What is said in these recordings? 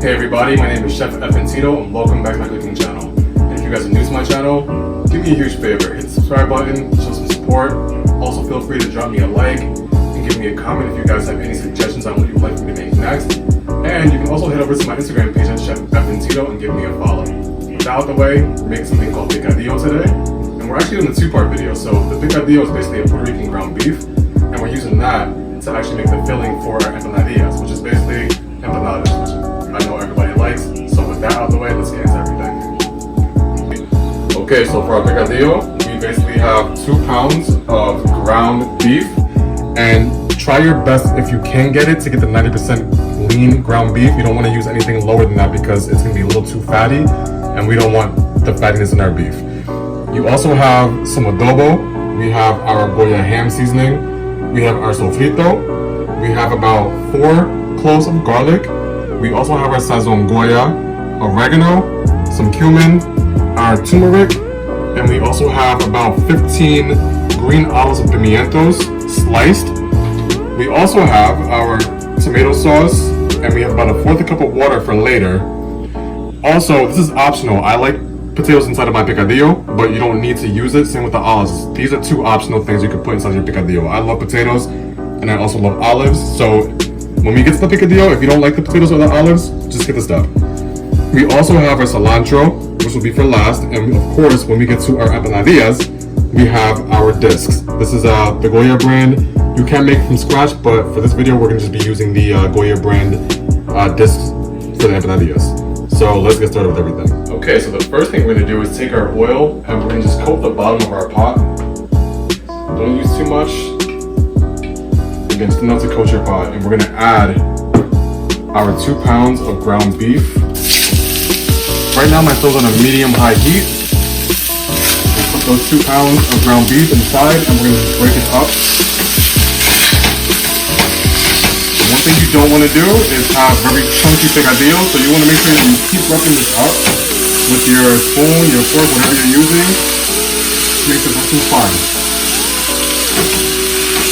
Hey everybody, my name is Chef Empanadas and welcome back to my cooking channel. And if you guys are new to my channel, do me a huge favor, hit the subscribe button, show some support. Also feel free to drop me a like and give me a comment if you guys have any suggestions on what you would like me to make next. And you can also head over to my Instagram page at Chef Empanadas and give me a follow. With that out the way, we're making something called Picadillo today. And we're actually doing a two-part video. So the Picadillo is basically a Puerto Rican ground beef. And we're using that to actually make the filling for our Empanadillas, which is basically Empanadas, which I know everybody likes. So with that out the way, let's get into everything. Okay, so for our Picadillo, we basically have 2 pounds of ground beef. And try your best, if you can get it, to get the 90% lean ground beef. You don't want to use anything lower than that because it's going to be a little too fatty, and we don't want the fattiness in our beef. You also have some adobo. We have our Goya ham seasoning. We have our Sofrito. We have about 4 cloves of garlic. We also have our Sazon Goya, oregano, some cumin, our turmeric, and we also have about 15 green olives of pimientos sliced. We also have our tomato sauce, and we have about a 1/4 cup of water for later. Also, this is optional. I like potatoes inside of my picadillo, but you don't need to use it. Same with the olives. These are 2 optional things you can put inside your picadillo. I love potatoes, and I also love olives. So when we get to the picadillo, if you don't like the potatoes or the olives, just skip the step. We also have our cilantro, which will be for last. And of course, when we get to our empanadillas, we have our discs. This is the Goya brand. You can make it from scratch, but for this video, we're gonna just be using the Goya brand discs for the empanadillas. So let's get started with everything. Okay, so the first thing we're gonna do is take our oil and we're gonna just coat the bottom of our pot. Don't use too much. Again, just enough to coat your pot. And we're gonna add our 2 pounds of ground beef. Right now my stove's on a medium-high heat. We'll put those 2 pounds of ground beef inside and we're gonna just break it up. One thing you don't want to do is have very chunky picadillo, so you want to make sure that you keep roughing this up with your spoon, your fork, whatever you're using to make this nice and fine.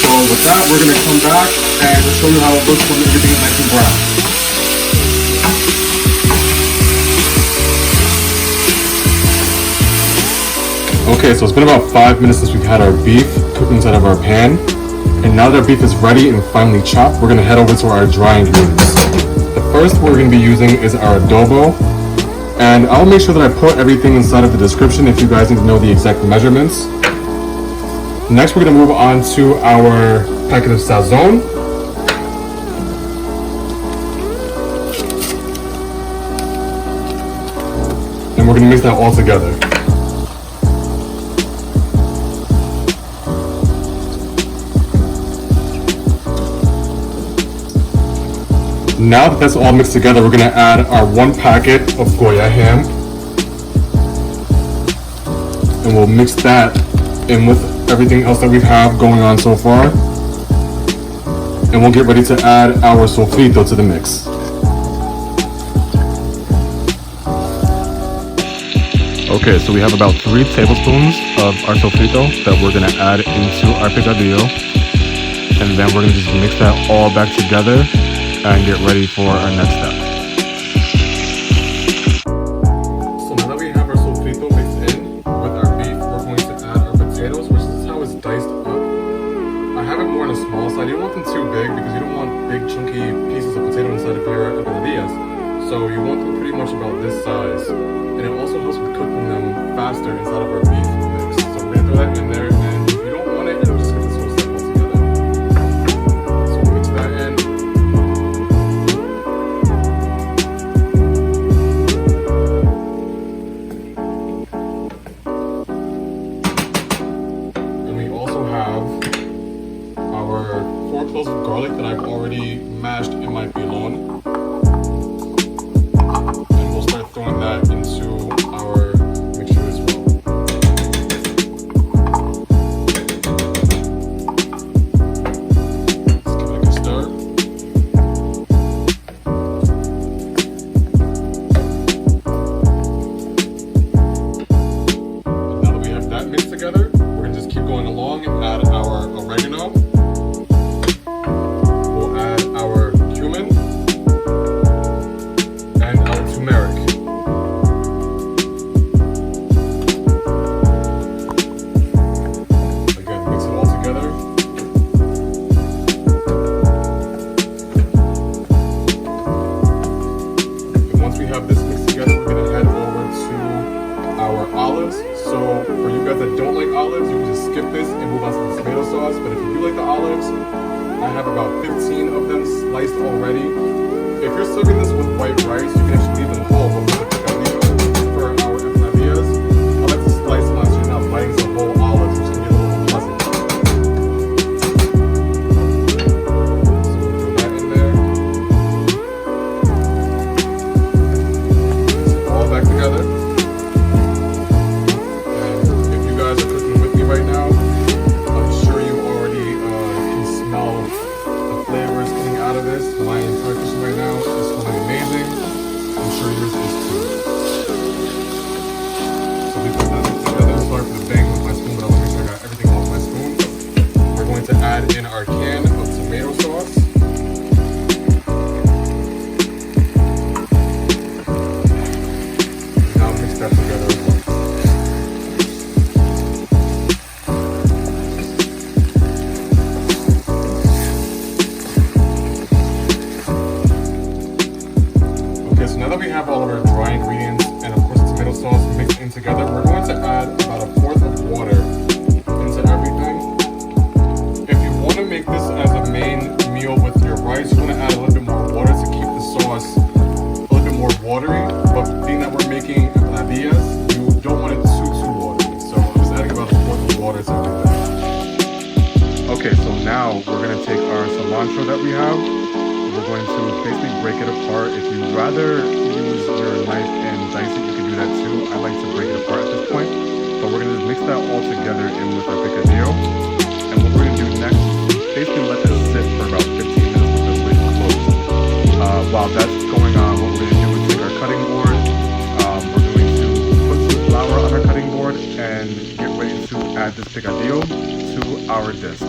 So with that, we're going to come back and we'll show you how it looks when everything is nice and brown. Okay, so it's been about 5 minutes since we've had our beef cooked inside of our pan. And now that our beef is ready and finely chopped, we're gonna head over to our dry ingredients. The first we're gonna be using is our adobo. And I'll make sure that I put everything inside of the description if you guys need to know the exact measurements. Next, we're gonna move on to our packet of Sazon. And we're gonna mix that all together. Now that that's all mixed together, we're gonna add our 1 packet of Goya ham. And we'll mix that in with everything else that we have going on so far. And we'll get ready to add our Sofrito to the mix. Okay, so we have about 3 tablespoons of our Sofrito that we're gonna add into our picadillo. And then we're gonna just mix that all back together and get ready for our next step. So now that we have our Sofrito mixed in with our beef, we're going to add our potatoes, which is how it's diced up. I have it more on the small side. You don't want them too big because you don't want big chunky pieces of potato inside of your empanadillas. So you want them pretty much about this size. And it also helps with cooking them faster inside of our beef mix. So we're gonna throw that in there, and if you don't want it, it'll just get this whole stuff together. So we'll mix that in. Our 4 cloves of garlic that I've already mashed in my pilon. And we'll start throwing that into our mixture as well. Let's give it a good stir. And now that we have that mixed together, we're going to just keep going along and add our oregano. We'll add our cumin. our olives. So for you guys that don't like olives, you can just skip this and move on to the tomato sauce. But if you do like the olives, I have about 15 of them sliced already. If you're serving this with white rice, you can actually leave them whole. But with the picadillo for our empanadillas, I like to slice them so you're not biting some whole olives, which can be a little unpleasant. So we'll throw that in there. Mix it all back together. And if you guys are cooking with me right now, I'm sure you already can smell the flavors coming out of this. My entire kitchen right now is smelling amazing. I'm sure yours is too. So we put that together. Sorry for the bang with my spoon, but I want to make sure I got everything off my spoon. We're going to add in our can of tomato sauce. Now mix that together as well. So now that we have all of our dry ingredients and of course the tomato sauce mixed in together, we're going to add about 1/4 of water into everything. If you want to make this as a main meal with your rice, you want to add a little bit more water to keep the sauce a little bit more watery. But being that we're making empanadillas, you don't want it too watery. So I'm just adding about 1/4 of water to everything. Okay, so now we're going to take our cilantro that we have. We're going to basically break it apart. If you'd rather use your knife and dice it, you can do that too. I like to break it apart at this point. But we're going to mix that all together in with our picadillo. And what we're going to do next is basically let this sit for about 15 minutes with the lid closed. While that's going on, what we're going to do is take our cutting board. We're going to put some flour on our cutting board and get ready to add this picadillo to our discs.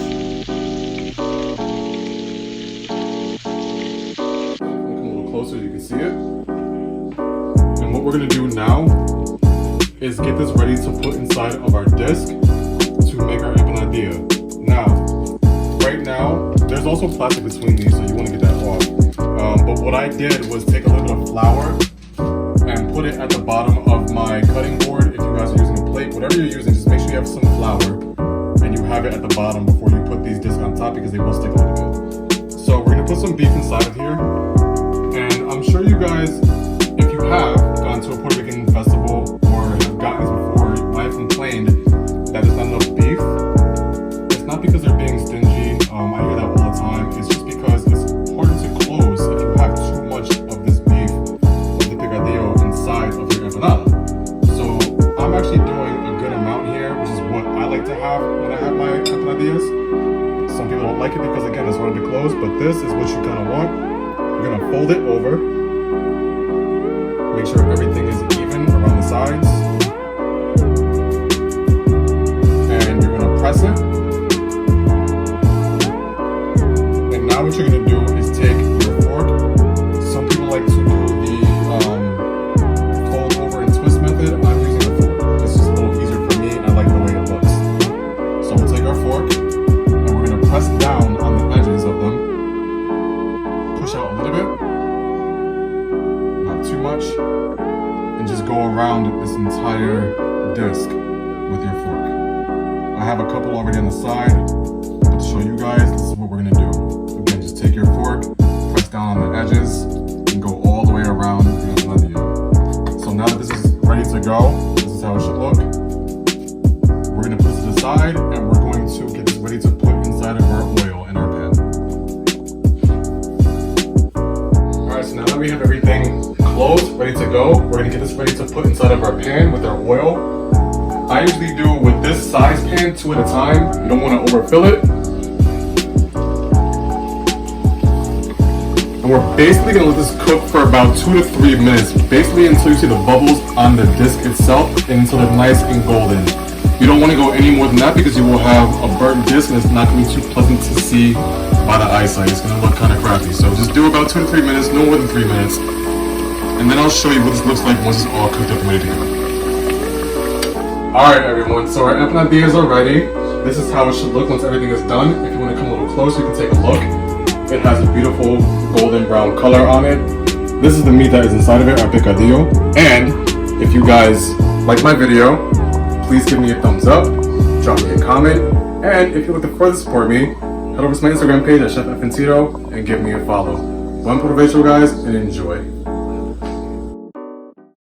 Closer, you can see it. And what we're going to do now is get this ready to put inside of our disc to make our empanadilla. Now, right now, there's also plastic between these, so you want to get that off. But what I did was take a little bit of flour and put it at the bottom of my cutting board. If you guys are using a plate, whatever you're using, just make sure you have some flour and you have it at the bottom before you put these discs on top because they will stick a little bit. So we're going to put some beef inside of here. And I'm sure you guys, if you have gone to a Puerto Rican festival or have gotten this before, you might have complained that there's not enough beef. It's not because they're being stingy. I hear that all the time. It's just because it's harder to close if you have too much of this beef, of the picadillo, inside of your empanada. So I'm actually doing a good amount here, which is what I like to have when I have my empanadillas. Some people don't like it because, again, it's harder to close, but this is what you kind of want. You're going to fold it over, make sure everything is even around the sides, and you're going to press it. And now what you're going to do is take your fork. Some people like to do the fold over and twist method. I'm using a fork. It's just a little easier for me. I like the way it looks. So we'll take our fork and we're going to press down on the edges of them. Push out a little bit, not too much, and just go around this entire disc with your fork. I have a couple already on the side, but to show you guys, this is what we're gonna do. Again, just take your fork, press down on the edges, and go all the way around your empanadilla. So now that this is ready to go, this is how it should look. We're gonna put this to the side, and we're going to get this ready to put inside of our oil in our pan. So now that we have everything closed, ready to go, we're going to get this ready to put inside of our pan with our oil. I usually do with this size pan 2 at a time. You don't want to overfill it. And we're basically going to let this cook for about 2 to 3 minutes, basically until you see the bubbles on the disc itself and until they're nice and golden. You don't want to go any more than that because you will have a burnt disc and it's not going to be too pleasant to see by the eyesight. It's going to look kind of crappy. So just do about 2 to 3 minutes, no more than 3 minutes. And then I'll show you what this looks like once it's all cooked up and ready to go. Alright everyone, so our empanadillas are ready. This is how it should look once everything is done. If you want to come a little closer, you can take a look. It has a beautiful golden brown color on it. This is the meat that is inside of it, our picadillo. And if you guys like my video, please give me a thumbs up, drop me a comment, and if you'd like to further support me, head over to my Instagram page at Chef Fncito and give me a follow. Buen provecho, guys, and enjoy.